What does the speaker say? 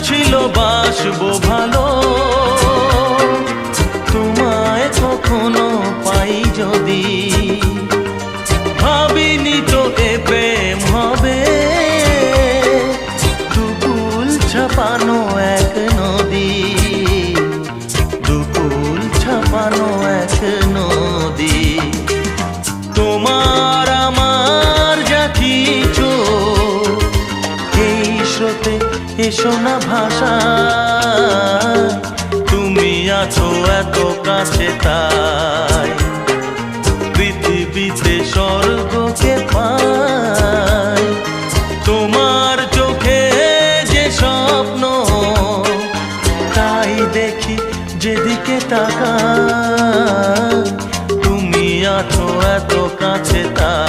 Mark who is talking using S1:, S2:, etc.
S1: ছিল বাসবো ভালো, তোমায় কখনো পাই যদি। ভাবিনি তো এ প্রেম হবে, দুকুল ছাপানো এক নদী, দুকুল ছাপানো এক নদী। তোমার আমার যা কিছু এই স্রোতে এসো না ভাষা, তুমি আছো এত কাছে তাই পৃথিবীতে স্বর্গকে পাই। তোমার চোখে যে স্বপ্ন তাই দেখি যেদিকে তাকাই, তুমি আছো এত কাছে তাই।